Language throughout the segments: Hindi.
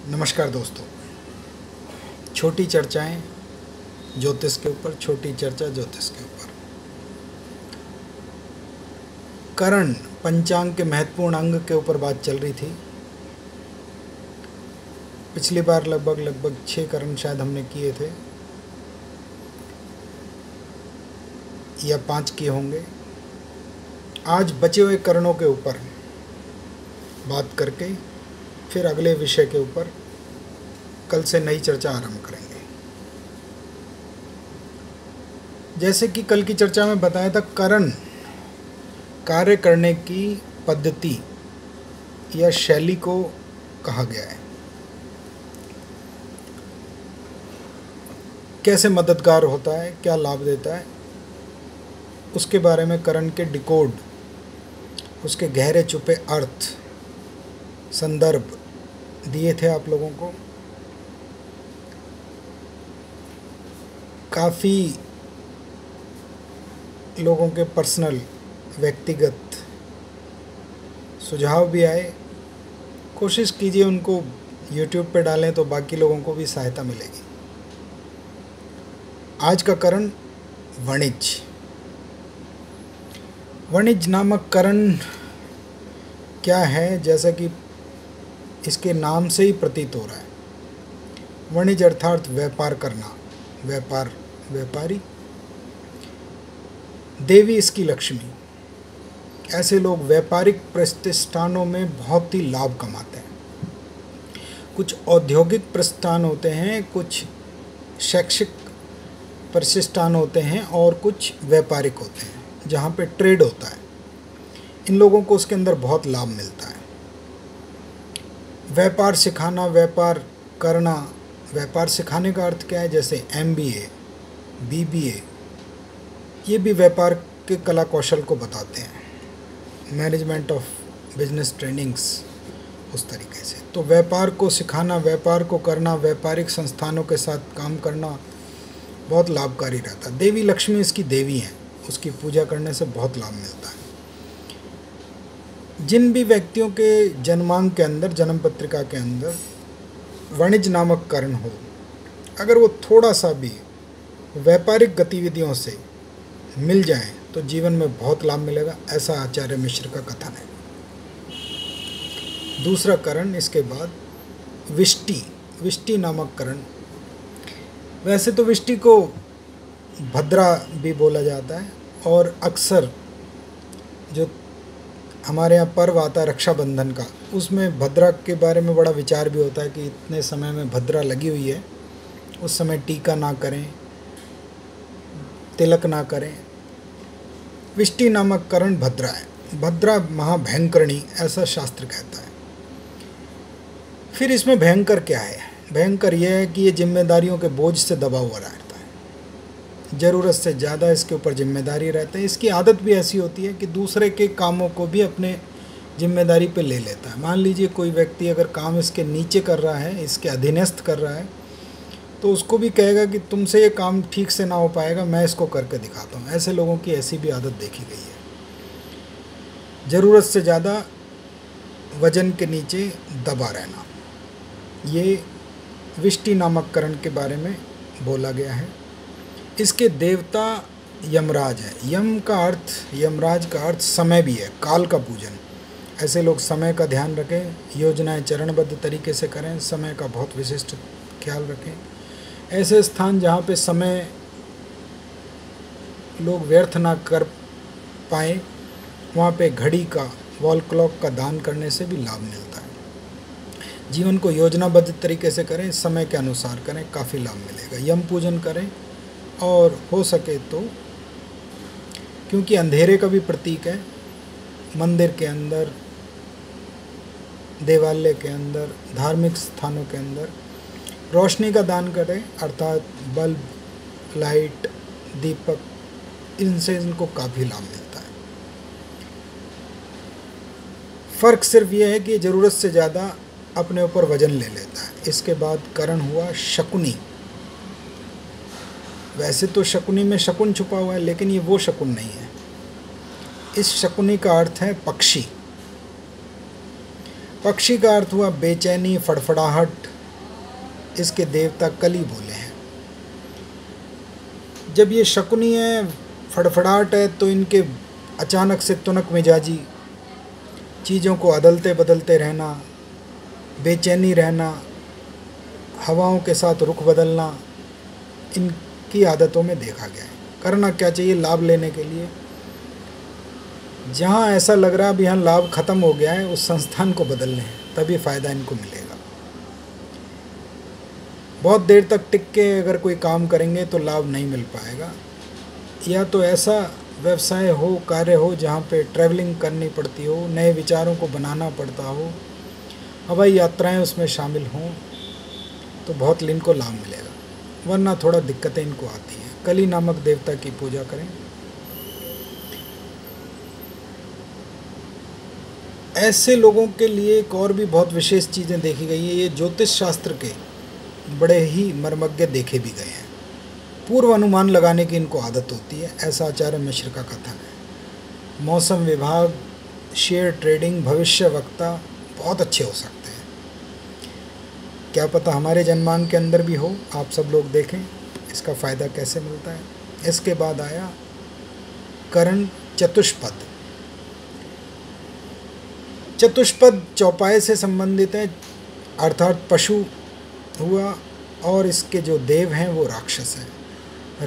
नमस्कार दोस्तों। छोटी चर्चाएं ज्योतिष के ऊपर, छोटी चर्चा ज्योतिष के ऊपर। करण पंचांग के महत्वपूर्ण अंग के ऊपर बात चल रही थी। पिछली बार लगभग 6 करण शायद हमने किए थे या 5 किए होंगे। आज बचे हुए करणों के ऊपर बात करके फिर अगले विषय के ऊपर कल से नई चर्चा आरंभ करेंगे। जैसे कि कल की चर्चा में बताया था, करण कार्य करने की पद्धति या शैली को कहा गया है। कैसे मददगार होता है, क्या लाभ देता है, उसके बारे में करण के डिकोड, उसके गहरे छुपे अर्थ, संदर्भ दिए थे आप लोगों को। काफ़ी लोगों के पर्सनल व्यक्तिगत सुझाव भी आए। कोशिश कीजिए उनको YouTube पे डालें तो बाकी लोगों को भी सहायता मिलेगी। आज का करण वणिज। वणिज नामक करण क्या है, जैसा कि इसके नाम से ही प्रतीत हो रहा है। वणिज अर्थात व्यापार करना, व्यापारी। देवी इसकी लक्ष्मी। ऐसे लोग व्यापारिक प्रतिष्ठानों में बहुत ही लाभ कमाते हैं। कुछ औद्योगिक प्रतिष्ठान होते हैं, कुछ शैक्षिक प्रतिष्ठान होते हैं और कुछ व्यापारिक होते हैं, जहाँ पे ट्रेड होता है। इन लोगों को उसके अंदर बहुत लाभ मिलता है। व्यापार सिखाना, व्यापार करना। व्यापार सिखाने का अर्थ क्या है? जैसे MBA, BBA, ये भी व्यापार के कला कौशल को बताते हैं। मैनेजमेंट ऑफ बिजनेस ट्रेनिंग्स, उस तरीके से। तो व्यापार को सिखाना, व्यापार को करना, व्यापारिक संस्थानों के साथ काम करना बहुत लाभकारी रहता है। देवी लक्ष्मी इसकी देवी हैं, उसकी पूजा करने से बहुत लाभ मिलता है। जिन भी व्यक्तियों के जन्मांक के अंदर, जन्म पत्रिका के अंदर वणिज नामक करण हो, अगर वो थोड़ा सा भी व्यापारिक गतिविधियों से मिल जाए तो जीवन में बहुत लाभ मिलेगा, ऐसा आचार्य मिश्र का कथन है। दूसरा करण इसके बाद विष्टि नामक करण। वैसे तो विष्टि को भद्रा भी बोला जाता है, और अक्सर जो हमारे यहाँ पर्व आता है रक्षाबंधन का, उसमें भद्रा के बारे में बड़ा विचार भी होता है कि इतने समय में भद्रा लगी हुई है, उस समय टीका ना करें, तिलक ना करें। विष्टि नामक करण भद्रा है। भद्रा महाभयंकरणी, ऐसा शास्त्र कहता है। फिर इसमें भयंकर क्या है? भयंकर यह है कि ये जिम्मेदारियों के बोझ से दबा हुआ रहता है। ज़रूरत से ज़्यादा इसके ऊपर जिम्मेदारी रहता है। इसकी आदत भी ऐसी होती है कि दूसरे के कामों को भी अपने जिम्मेदारी पे ले लेता है। मान लीजिए कोई व्यक्ति अगर काम इसके नीचे कर रहा है, इसके अधीनस्थ कर रहा है, तो उसको भी कहेगा कि तुमसे ये काम ठीक से ना हो पाएगा, मैं इसको करके दिखाता हूँ। ऐसे लोगों की ऐसी भी आदत देखी गई है। ज़रूरत से ज़्यादा वजन के नीचे दबा रहना, ये विष्टि नामक करण के बारे में बोला गया है। इसके देवता यमराज है। यमराज का अर्थ समय भी है, काल का पूजन। ऐसे लोग समय का ध्यान रखें, योजनाएं चरणबद्ध तरीके से करें, समय का बहुत विशिष्ट ख्याल रखें। ऐसे स्थान जहाँ पे समय लोग व्यर्थ ना कर पाए, वहाँ पे घड़ी का, वॉल क्लॉक का दान करने से भी लाभ मिलता है। जीवन को योजनाबद्ध तरीके से करें, समय के अनुसार करें, काफ़ी लाभ मिलेगा। यम पूजन करें, और हो सके तो, क्योंकि अंधेरे का भी प्रतीक है, मंदिर के अंदर, देवालय के अंदर, धार्मिक स्थानों के अंदर रोशनी का दान करें, अर्थात बल्ब, लाइट, दीपक, इनसे इनको काफ़ी लाभ मिलता है। फ़र्क सिर्फ ये है कि ज़रूरत से ज़्यादा अपने ऊपर वजन ले लेता है। इसके बाद करण हुआ शकुनी। वैसे तो शकुनी में शकुन छुपा हुआ है, लेकिन ये वो शकुन नहीं है। इस शकुनी का अर्थ है पक्षी। पक्षी का अर्थ हुआ बेचैनी, फड़फड़ाहट। इसके देवता कली बोले हैं। जब ये शकुनी है, फड़फड़ाहट है, तो इनके अचानक से तुनक मिजाजी, चीज़ों को अदलते बदलते रहना, बेचैनी रहना, हवाओं के साथ रुख बदलना, इनकी आदतों में देखा गया है। करना क्या चाहिए लाभ लेने के लिए? जहाँ ऐसा लग रहा है अभी यहाँ लाभ खत्म हो गया है, उस संस्थान को बदल लें, तभी फ़ायदा इनको मिलेगा। बहुत देर तक टिक के अगर कोई काम करेंगे तो लाभ नहीं मिल पाएगा। या तो ऐसा व्यवसाय हो, कार्य हो जहाँ पे ट्रैवलिंग करनी पड़ती हो, नए विचारों को बनाना पड़ता हो, हवाई यात्राएं उसमें शामिल हों, तो बहुत इनको लाभ मिलेगा। वरना थोड़ा दिक्कतें इनको आती हैं। कली नामक देवता की पूजा करें। ऐसे लोगों के लिए एक और भी बहुत विशेष चीज़ें देखी गई है। ये ज्योतिष शास्त्र के बड़े ही मर्मज्ञ देखे भी गए हैं। पूर्व अनुमान लगाने की इनको आदत होती है, ऐसा आचार्य मिश्र का कथन है। मौसम विभाग, शेयर ट्रेडिंग, भविष्य वक्ता बहुत अच्छे हो सकते हैं। क्या पता हमारे जन्मान के अंदर भी हो। आप सब लोग देखें इसका फ़ायदा कैसे मिलता है। इसके बाद आया करण चतुष्पद। चतुष्पद चौपाए से संबंधित है, अर्थात पशु हुआ, और इसके जो देव हैं वो राक्षस हैं।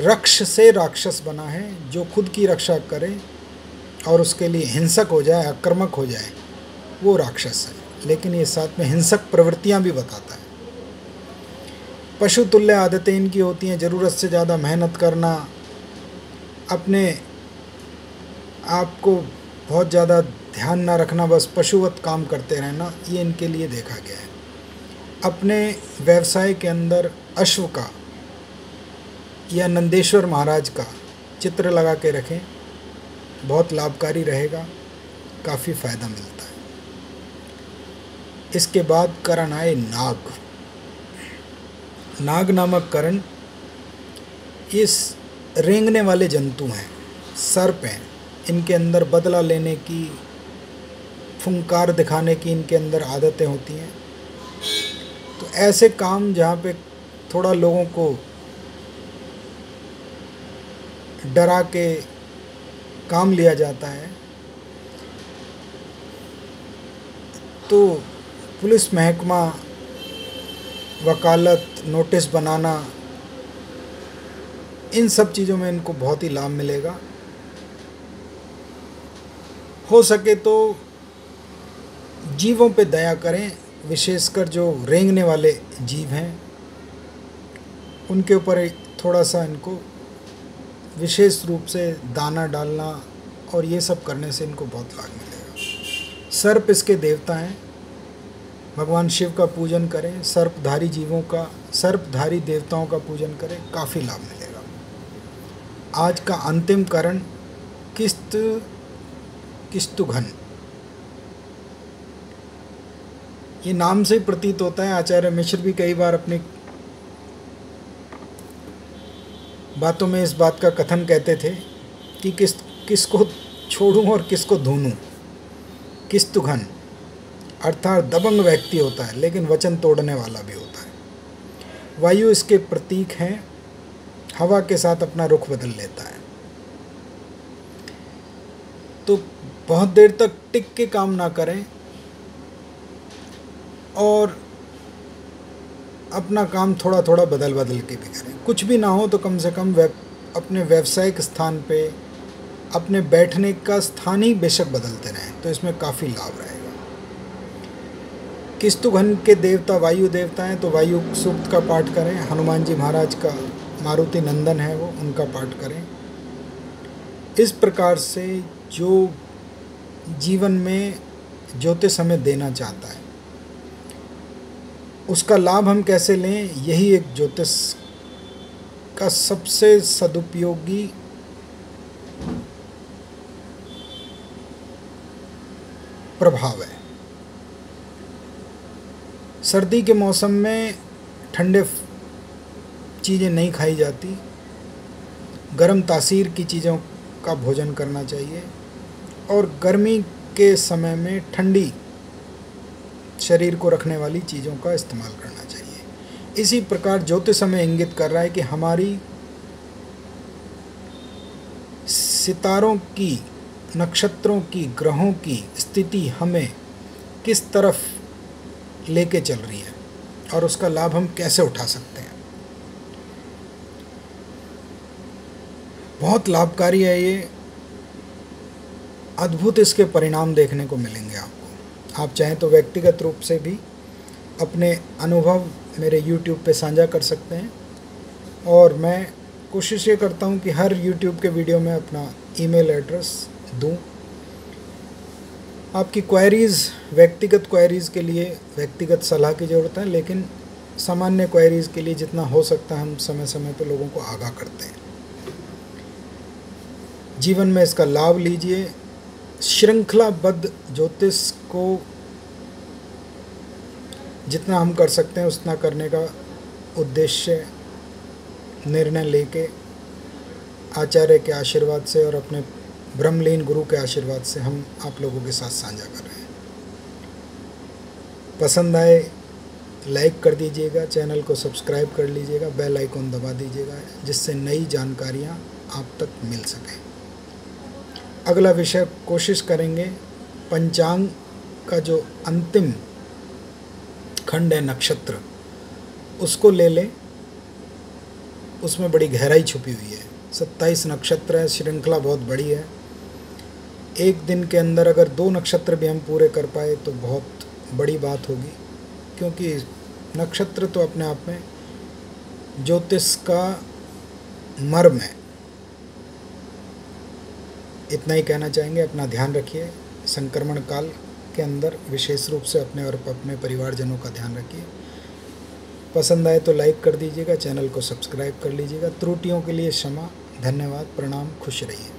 रक्ष से राक्षस बना है, जो खुद की रक्षा करे और उसके लिए हिंसक हो जाए, आक्रामक हो जाए, वो राक्षस है। लेकिन ये साथ में हिंसक प्रवृत्तियां भी बताता है। पशु तुल्य आदतें इनकी होती हैं। ज़रूरत से ज़्यादा मेहनत करना, अपने आप को बहुत ज़्यादा ध्यान ना रखना, बस पशुवत काम करते रहना, ये इनके लिए देखा गया है। अपने व्यवसाय के अंदर अश्व का या नंदेश्वर महाराज का चित्र लगा के रखें, बहुत लाभकारी रहेगा, काफ़ी फ़ायदा मिलता है। इसके बाद करण आए नाग। नाग नामक करण इस रेंगने वाले जंतु हैं, सर्प हैं। इनके अंदर बदला लेने की, फुंकार दिखाने की इनके अंदर आदतें होती हैं। तो ऐसे काम जहाँ पे थोड़ा लोगों को डरा के काम लिया जाता है, तो पुलिस महकमा, वकालत, नोटिस बनाना, इन सब चीज़ों में इनको बहुत ही लाभ मिलेगा। हो सके तो जीवों पे दया करें, विशेषकर जो रेंगने वाले जीव हैं उनके ऊपर थोड़ा सा इनको विशेष रूप से दाना डालना और ये सब करने से इनको बहुत लाभ मिलेगा। सर्प इसके देवता हैं। भगवान शिव का पूजन करें, सर्पधारी जीवों का, सर्पधारी देवताओं का पूजन करें, काफ़ी लाभ मिलेगा। आज का अंतिम करण किस्तुघन। ये नाम से ही प्रतीत होता है। आचार्य मिश्र भी कई बार अपनी बातों में इस बात का कथन कहते थे कि किसको छोड़ूं और किसको धूनूं। किस्तुघन अर्थात दबंग व्यक्ति होता है, लेकिन वचन तोड़ने वाला भी होता है। वायु इसके प्रतीक हैं, हवा के साथ अपना रुख बदल लेता है। तो बहुत देर तक टिक के काम ना करें और अपना काम थोड़ा थोड़ा बदल के भी करें। कुछ भी ना हो तो कम से कम अपने व्यावसायिक स्थान पे अपने बैठने का स्थान ही बेशक बदलते रहें, तो इसमें काफ़ी लाभ रहेगा। किस्तुघन के देवता वायु देवता हैं, तो वायु सूक्त का पाठ करें। हनुमान जी महाराज का, मारुति नंदन है वो, उनका पाठ करें। इस प्रकार से जो जीवन में ज्योतिष हमें देना चाहता है उसका लाभ हम कैसे लें, यही एक ज्योतिष का सबसे सदुपयोगी प्रभाव है। सर्दी के मौसम में ठंडे चीज़ें नहीं खाई जाती, गर्म तासीर की चीज़ों का भोजन करना चाहिए, और गर्मी के समय में ठंडी शरीर को रखने वाली चीज़ों का इस्तेमाल करना चाहिए। इसी प्रकार ज्योतिष हमें इंगित कर रहा है कि हमारी सितारों की, नक्षत्रों की, ग्रहों की स्थिति हमें किस तरफ लेके चल रही है और उसका लाभ हम कैसे उठा सकते हैं। बहुत लाभकारी है ये, अद्भुत इसके परिणाम देखने को मिलेंगे आपको। आप चाहें तो व्यक्तिगत रूप से भी अपने अनुभव मेरे YouTube पे साझा कर सकते हैं, और मैं कोशिश ये करता हूँ कि हर YouTube के वीडियो में अपना ईमेल एड्रेस दूँ। आपकी क्वेरीज़, व्यक्तिगत क्वेरीज़ के लिए व्यक्तिगत सलाह की ज़रूरत है, लेकिन सामान्य क्वेरीज़ के लिए जितना हो सकता है हम समय समय पर लोगों को आगाह करते हैं। जीवन में इसका लाभ लीजिए। श्रृंखलाबद्ध ज्योतिष को जितना हम कर सकते हैं उतना करने का उद्देश्य, निर्णय लेके आचार्य के आशीर्वाद से और अपने ब्रह्मलीन गुरु के आशीर्वाद से हम आप लोगों के साथ साझा कर रहे हैं। पसंद आए लाइक कर दीजिएगा, चैनल को सब्सक्राइब कर लीजिएगा, बेल आइकॉन दबा दीजिएगा, जिससे नई जानकारियाँ आप तक मिल सकें। अगला विषय कोशिश करेंगे पंचांग का जो अंतिम खंड है नक्षत्र, उसको ले लें। उसमें बड़ी गहराई छुपी हुई है। 27 नक्षत्र है, श्रृंखला बहुत बड़ी है। एक दिन के अंदर अगर 2 नक्षत्र भी हम पूरे कर पाए तो बहुत बड़ी बात होगी, क्योंकि नक्षत्र तो अपने आप में ज्योतिष का मर्म है। इतना ही कहना चाहेंगे। अपना ध्यान रखिए। संक्रमण काल के अंदर विशेष रूप से अपने और अपने परिवारजनों का ध्यान रखिए। पसंद आए तो लाइक कर दीजिएगा, चैनल को सब्सक्राइब कर लीजिएगा। त्रुटियों के लिए क्षमा। धन्यवाद, प्रणाम, खुश रहिए।